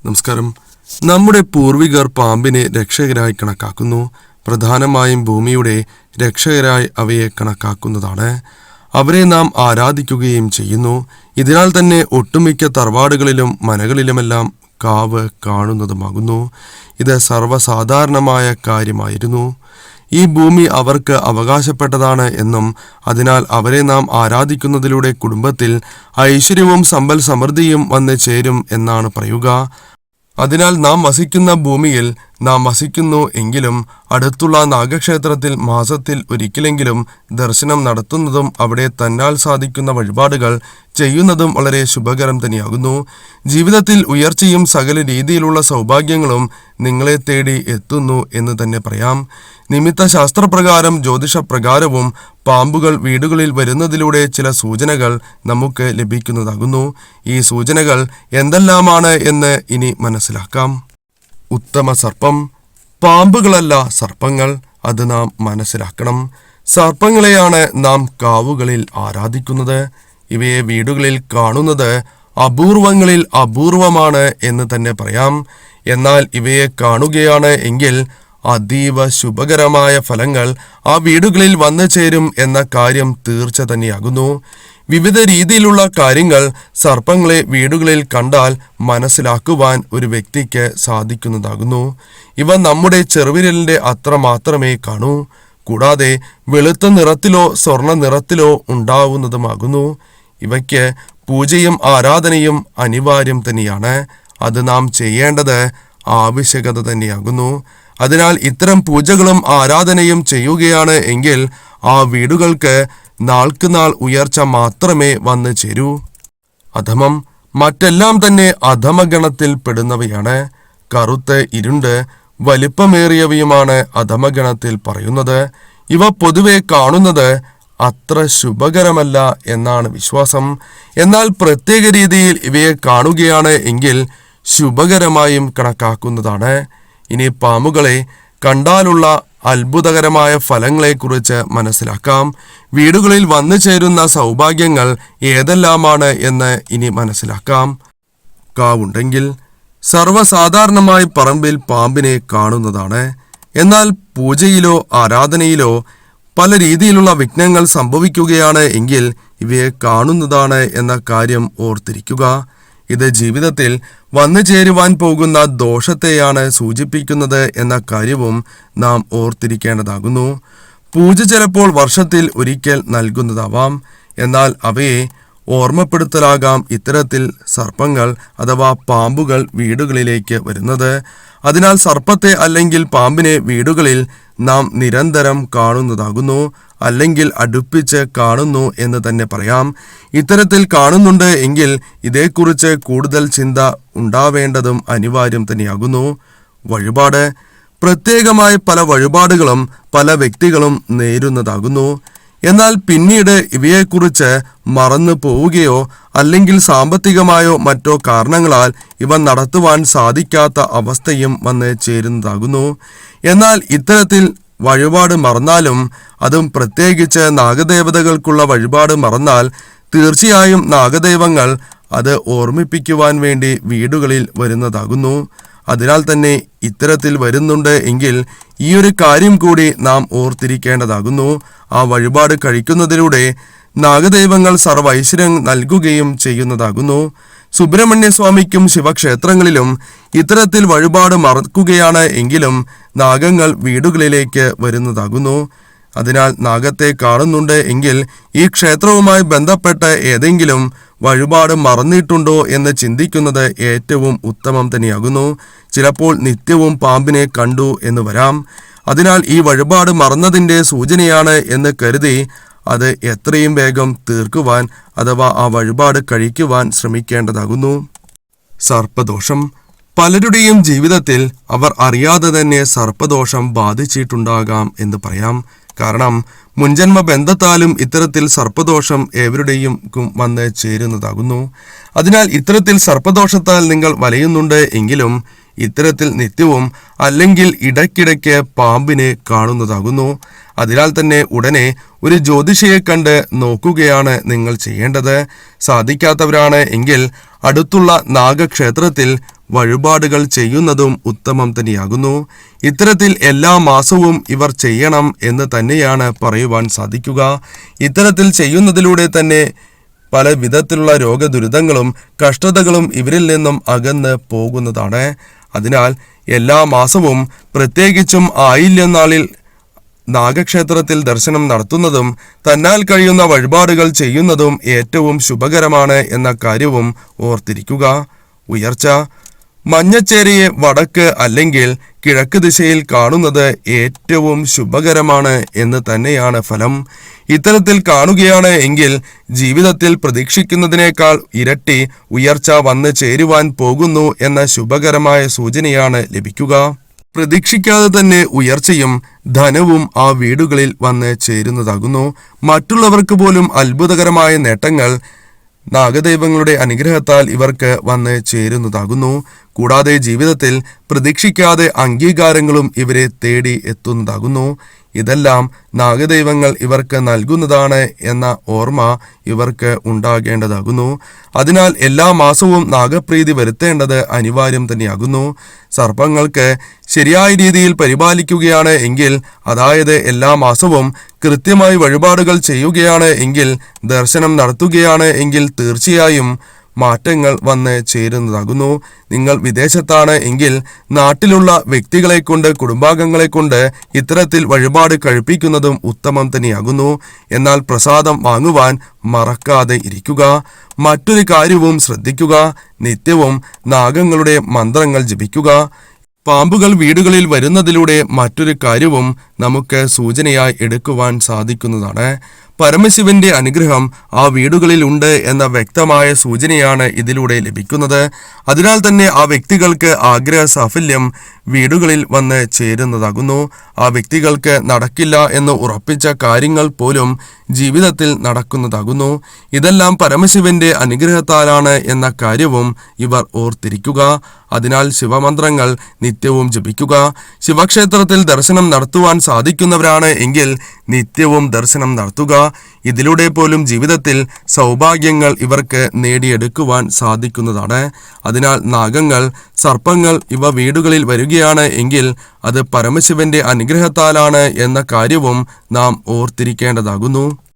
നമസ്കാരം. നമ്മുടെ പൂർവികർ പാമ്പിനെ രക്ഷകരായി കണക്കാക്കുന്നു. പ്രധാനമായും ഭൂമിയുടെ രക്ഷകരായി അവയെ കണക്കാക്കുന്നതാണ്. അവരെ നാം ആരാധിക്കുകയും ചെയ്യുന്നു. ഇതിനാൽ തന്നെ ഒട്ടുമിക്ക തറവാടുകളിലും മനകളിലുമെല്ലാം കാവ് കാണുന്നതുമാകുന്നു. ഇത് സർവ്വസാധാരണമായ കാര്യമായിരുന്നു. ഈ ഭൂമി അവർക്ക് അവകാശപ്പെട്ടതാണ് എന്നും അതിനാൽ അവരെ നാം ആരാധിക്കുന്നതിലൂടെ കുടുംബത്തിൽ ഐശ്വര്യവും സമ്പൽ സമൃദ്ധിയും വന്ന് ചേരും എന്നാണ് പറയുക. അതിനാൽ നാം വസിക്കുന്ന ഭൂമിയിൽ നാം വസിക്കുന്നു എങ്കിലും അടുത്തുള്ള നാഗക്ഷേത്രത്തിൽ മാസത്തിൽ ഒരിക്കലെങ്കിലും ദർശനം നടത്തുന്നതും അവിടെ തന്നാൽ സാധിക്കുന്ന വഴിപാടുകൾ ചെയ്യുന്നതും വളരെ ശുഭകരം തന്നെയാകുന്നു. ജീവിതത്തിൽ ഉയർച്ചയും സകല രീതിയിലുള്ള സൗഭാഗ്യങ്ങളും നിങ്ങളെ തേടി എത്തുന്നു എന്ന് തന്നെ പറയാം. നിമിത്ത ശാസ്ത്രപ്രകാരം ജ്യോതിഷപ്രകാരവും പാമ്പുകൾ വീടുകളിൽ വരുന്നതിലൂടെ ചില സൂചനകൾ നമുക്ക് ലഭിക്കുന്നതാകുന്നു. ഈ സൂചനകൾ എന്തെല്ലാമാണ് എന്ന് ഇനി മനസ്സിലാക്കാം. ഉത്തമ സർപ്പം. പാമ്പുകളല്ല സർപ്പങ്ങൾ, അത് നാം മനസ്സിലാക്കണം. സർപ്പങ്ങളെയാണ് നാം കാവുകളിൽ ആരാധിക്കുന്നത്. ഇവയെ വീടുകളിൽ കാണുന്നത് അപൂർവങ്ങളിൽ അപൂർവമാണ് എന്ന് തന്നെ പറയാം. എന്നാൽ ഇവയെ കാണുകയാണ് എങ്കിൽ അതീവ ശുഭകരമായ ഫലങ്ങൾ ആ വീടുകളിൽ വന്നു ചേരും എന്ന കാര്യം തീർച്ച തന്നെയാകുന്നു. വിവിധ രീതിയിലുള്ള കാര്യങ്ങൾ സർപ്പങ്ങളെ വീടുകളിൽ കണ്ടാൽ മനസ്സിലാക്കുവാൻ ഒരു വ്യക്തിക്ക് സാധിക്കുന്നതാകുന്നു. ഇവ നമ്മുടെ ചെറുവിരലിന്റെ അത്ര മാത്രമേ കാണൂ. കൂടാതെ വെളുത്ത നിറത്തിലോ സ്വർണ്ണ നിറത്തിലോ ഉണ്ടാവുന്നതുമാകുന്നു. ഇവയ്ക്ക് പൂജയും ആരാധനയും അനിവാര്യം തന്നെയാണ്. അത് നാം ചെയ്യേണ്ടത് ആവശ്യകത തന്നെയാകുന്നു. അതിനാൽ ഇത്തരം പൂജകളും ആരാധനയും ചെയ്യുകയാണ് എങ്കിൽ ആ വീടുകൾക്ക് നാൾക്കുനാൾ ഉയർച്ച മാത്രമേ വന്നു ചേരൂ. അധമം. മറ്റെല്ലാം തന്നെ അധമഗണത്തിൽ പെടുന്നവയാണ്. കറുത്ത് ഇരുണ്ട് വലിപ്പമേറിയവയുമാണ് അധമഗണത്തിൽ പറയുന്നത്. ഇവ പൊതുവെ കാണുന്നത് അത്ര ശുഭകരമല്ല എന്നാണ് വിശ്വാസം. എന്നാൽ പ്രത്യേക രീതിയിൽ ഇവയെ കാണുകയാണ് എങ്കിൽ ശുഭകരമായും കണക്കാക്കുന്നതാണ്. ഇനി പാമ്പുകളെ കണ്ടാലുള്ള അത്ഭുതകരമായ ഫലങ്ങളെക്കുറിച്ച് മനസ്സിലാക്കാം. വീടുകളിൽ വന്നു ചേരുന്ന സൗഭാഗ്യങ്ങൾ ഏതെല്ലാമാണ് എന്ന് ഇനി മനസ്സിലാക്കാം. കാവുണ്ടെങ്കിൽ സർവ്വസാധാരണമായി പറമ്പിൽ പാമ്പിനെ കാണുന്നതാണ്. എന്നാൽ പൂജയിലോ ആരാധനയിലോ പല രീതിയിലുള്ള വിഘ്നങ്ങൾ സംഭവിക്കുകയാണ് എങ്കിൽ ഇവയെ കാണുന്നതാണ് എന്ന കാര്യം ഓർത്തിരിക്കുക. ഇത് ജീവിതത്തിൽ വന്നു ചേരുവാൻ പോകുന്ന ദോഷത്തെയാണ് സൂചിപ്പിക്കുന്നത് എന്ന കാര്യവും നാം ഓർത്തിരിക്കേണ്ടതാകുന്നു. പൂജ ചിലപ്പോൾ വർഷത്തിൽ ഒരിക്കൽ നൽകുന്നതാവാം. എന്നാൽ അവയെ ഓർമ്മപ്പെടുത്തലാകാം ഇത്തരത്തിൽ സർപ്പങ്ങൾ അഥവാ പാമ്പുകൾ വീടുകളിലേക്ക് വരുന്നത്. അതിനാൽ സർപ്പത്തെ അല്ലെങ്കിൽ പാമ്പിനെ വീടുകളിൽ നാം നിരന്തരം കാണുന്നതാകുന്നു, അല്ലെങ്കിൽ അടുപ്പിച്ച് കാണുന്നു എന്ന് തന്നെ പറയാം. ഇത്തരത്തിൽ കാണുന്നുണ്ട് എങ്കിൽ ഇതേക്കുറിച്ച് കൂടുതൽ ചിന്ത ഉണ്ടാവേണ്ടതും അനിവാര്യം തന്നെയാകുന്നു. വഴിപാട്. പ്രത്യേകമായ പല വഴിപാടുകളും പല വ്യക്തികളും നേരുന്നതാകുന്നു. എന്നാൽ പിന്നീട് ഇവയെക്കുറിച്ച് മറന്നു പോവുകയോ അല്ലെങ്കിൽ സാമ്പത്തികമായോ മറ്റോ കാരണങ്ങളാൽ ഇവ നടത്തുവാൻ സാധിക്കാത്ത അവസ്ഥയും വന്ന് ചേരുന്നതാകുന്നു. എന്നാൽ ഇത്തരത്തിൽ വഴിപാട് മറന്നാലും, അതും പ്രത്യേകിച്ച് നാഗദേവതകൾക്കുള്ള വഴിപാട് മറന്നാൽ തീർച്ചയായും നാഗദൈവങ്ങൾ അത് ഓർമ്മിപ്പിക്കുവാൻ വേണ്ടി വീടുകളിൽ വരുന്നതാകുന്നു. അതിനാൽ തന്നെ ഇത്തരത്തിൽ വരുന്നുണ്ട് എങ്കിൽ ഈ ഒരു കാര്യം കൂടി നാം ഓർത്തിരിക്കേണ്ടതാകുന്നു. ആ വഴിപാട് കഴിക്കുന്നതിലൂടെ നാഗദൈവങ്ങൾ സർവൈശ്വര്യം നൽകുകയും ചെയ്യുന്നതാകുന്നു. സുബ്രഹ്മണ്യസ്വാമിക്കും ശിവക്ഷേത്രങ്ങളിലും ഇത്തരത്തിൽ വഴിപാട് മറക്കുകയാണ് എങ്കിലും നാഗങ്ങൾ വീടുകളിലേക്ക് വരുന്നതാകുന്നു. അതിനാൽ നാഗത്തെ കാണുന്നുണ്ട് എങ്കിൽ ഈ ക്ഷേത്രവുമായി ബന്ധപ്പെട്ട് ഏതെങ്കിലും വഴിപാട് മറന്നിട്ടുണ്ടോ എന്ന് ചിന്തിക്കുന്നത് ഏറ്റവും ഉത്തമം തന്നെയാകുന്നു. ചിലപ്പോൾ നിത്യവും പാമ്പിനെ കണ്ടു എന്ന് വരാം. അതിനാൽ ഈ വഴിപാട് മറന്നതിൻ്റെ സൂചനയാണ് എന്ന് കരുതി അത് എത്രയും വേഗം തീർക്കുവാൻ അഥവാ ആ വഴിപാട് കഴിക്കുവാൻ ശ്രമിക്കേണ്ടതാകുന്നു. സർപ്പദോഷം. പലരുടെയും ജീവിതത്തിൽ അവർ അറിയാതെ തന്നെ സർപ്പദോഷം ബാധിച്ചിട്ടുണ്ടാകാം എന്ന് പറയാം. കാരണം മുൻജന്മ ബന്ധത്താലും ഇത്തരത്തിൽ സർപ്പദോഷം ഏവരുടെയും വന്ന് ചേരുന്നതാകുന്നു. അതിനാൽ ഇത്തരത്തിൽ സർപ്പദോഷത്താൽ നിങ്ങൾ വലയുന്നുണ്ട് എങ്കിലും ഇത്തരത്തിൽ നിത്യവും അല്ലെങ്കിൽ ഇടയ്ക്കിടയ്ക്ക് പാമ്പിനെ കാണുന്നതാകുന്നു. അതിനാൽ തന്നെ ഉടനെ ഒരു ജ്യോതിഷിയെ കണ്ട് നോക്കുകയാണ് നിങ്ങൾ ചെയ്യേണ്ടത്. സാധിക്കാത്തവരാണ് എങ്കിൽ അടുത്തുള്ള നാഗക്ഷേത്രത്തിൽ വഴിപാടുകൾ ചെയ്യുന്നതും ഉത്തമം തന്നെയാകുന്നു. ഇത്തരത്തിൽ എല്ലാ മാസവും ഇവർ ചെയ്യണം എന്ന് തന്നെയാണ് പറയുവാൻ സാധിക്കുക. ഇത്തരത്തിൽ ചെയ്യുന്നതിലൂടെ തന്നെ പല വിധത്തിലുള്ള രോഗദുരിതങ്ങളും കഷ്ടതകളും ഇവരിൽ നിന്നും അകന്ന് പോകുന്നതാണ്. അതിനാൽ എല്ലാ മാസവും പ്രത്യേകിച്ചും ആയില്യനാളിൽ നാഗക്ഷേത്രത്തിൽ ദർശനം നടത്തുന്നതും തന്നാൽ കഴിയുന്ന വഴിപാടുകൾ ചെയ്യുന്നതും ഏറ്റവും ശുഭകരമാണ് എന്ന കാര്യവും ഓർത്തിരിക്കുക. ഉയർച്ച. മഞ്ഞച്ചേരയെ വടക്ക് അല്ലെങ്കിൽ കിഴക്ക് ദിശയിൽ കാണുന്നത് ഏറ്റവും ശുഭകരമാണ് എന്ന് തന്നെയാണ് ഫലം. ഇത്തരത്തിൽ കാണുകയാണ് എങ്കിൽ ജീവിതത്തിൽ പ്രതീക്ഷിക്കുന്നതിനേക്കാൾ ഇരട്ടി ഉയർച്ച വന്ന് ചേരുവാൻ പോകുന്നു എന്ന ശുഭകരമായ സൂചനയാണ് ലഭിക്കുക. പ്രതീക്ഷിക്കാതെ തന്നെ ഉയർച്ചയും ധനവും ആ വീടുകളിൽ വന്ന് ചേരുന്നതാകുന്നു. മറ്റുള്ളവർക്ക് പോലും അത്ഭുതകരമായ നേട്ടങ്ങൾ നാഗദൈവങ്ങളുടെ അനുഗ്രഹത്താൽ ഇവർക്ക് വന്ന് ചേരുന്നതാകുന്നു. കൂടാതെ ജീവിതത്തിൽ പ്രതീക്ഷിക്കാതെ അംഗീകാരങ്ങളും ഇവരെ തേടി എത്തുന്നതാകുന്നു. ഇതെല്ലാം നാഗദൈവങ്ങൾ ഇവർക്ക് നൽകുന്നതാണ് എന്ന ഓർമ്മ ഇവർക്ക് ഉണ്ടാകേണ്ടതാകുന്നു. അതിനാൽ എല്ലാ മാസവും നാഗപ്രീതി വരുത്തേണ്ടത് അനിവാര്യം തന്നെയാകുന്നു. സർപ്പങ്ങൾക്ക് ശരിയായ രീതിയിൽ പരിപാലിക്കുകയാണ് എങ്കിൽ, അതായത് എല്ലാ മാസവും കൃത്യമായി വഴിപാടുകൾ ചെയ്യുകയാണ് എങ്കിൽ, ദർശനം നടത്തുകയാണ് എങ്കിൽ തീർച്ചയായും മാറ്റങ്ങൾ വന്ന് ചേരുന്നതാകുന്നു. നിങ്ങൾ വിദേശത്താണ് എങ്കിൽ നാട്ടിലുള്ള വ്യക്തികളെ കൊണ്ട്, കുടുംബാംഗങ്ങളെ കൊണ്ട് ഇത്തരത്തിൽ വഴിപാട് കഴിപ്പിക്കുന്നതും ഉത്തമം തന്നെയാകുന്നു. എന്നാൽ പ്രസാദം വാങ്ങുവാൻ മറക്കാതെ ഇരിക്കുക. മറ്റൊരു കാര്യവും ശ്രദ്ധിക്കുക. നിത്യവും നാഗങ്ങളുടെ മന്ത്രങ്ങൾ ജപിക്കുക. പാമ്പുകൾ വീടുകളിൽ വരുന്നതിലൂടെ മറ്റൊരു കാര്യവും നമുക്ക് സൂചനയായി എടുക്കുവാൻ സാധിക്കുന്നതാണ്. പരമശിവന്റെ അനുഗ്രഹം ആ വീടുകളിൽ ഉണ്ട് എന്ന വ്യക്തമായ സൂചനയാണ് ഇതിലൂടെ ലഭിക്കുന്നത്. അതിനാൽ തന്നെ ആ വ്യക്തികൾക്ക് ആഗ്രഹ സാഫല്യം വീടുകളിൽ വന്ന് ചേരുന്നതാകുന്നു. ആ വ്യക്തികൾക്ക് നടക്കില്ല എന്ന് ഉറപ്പിച്ച കാര്യങ്ങൾ പോലും ജീവിതത്തിൽ നടക്കുന്നതാകുന്നു. ഇതെല്ലാം പരമശിവന്റെ അനുഗ്രഹത്താലാണ് എന്ന കാര്യവും ഇവർ ഓർത്തിരിക്കുക. അതിനാൽ ശിവമന്ത്രങ്ങൾ നിത്യവും ജപിക്കുക. ശിവക്ഷേത്രത്തിൽ ദർശനം നടത്തുവാൻ സാധിക്കുന്നവരാണ് എങ്കിൽ നിത്യവും ദർശനം നടത്തുക. ഇതിലൂടെ പോലും ജീവിതത്തിൽ സൗഭാഗ്യങ്ങൾ ഇവർക്ക് നേടിയെടുക്കുവാൻ സാധിക്കുന്നതാണ്. അതിനാൽ നാഗങ്ങൾ, സർപ്പങ്ങൾ ഇവ വീടുകളിൽ വരികയാണ് എങ്കിൽ അത് പരമശിവന്റെ അനുഗ്രഹത്താലാണ് എന്ന കാര്യവും നാം ഓർത്തിരിക്കേണ്ടതാകുന്നു.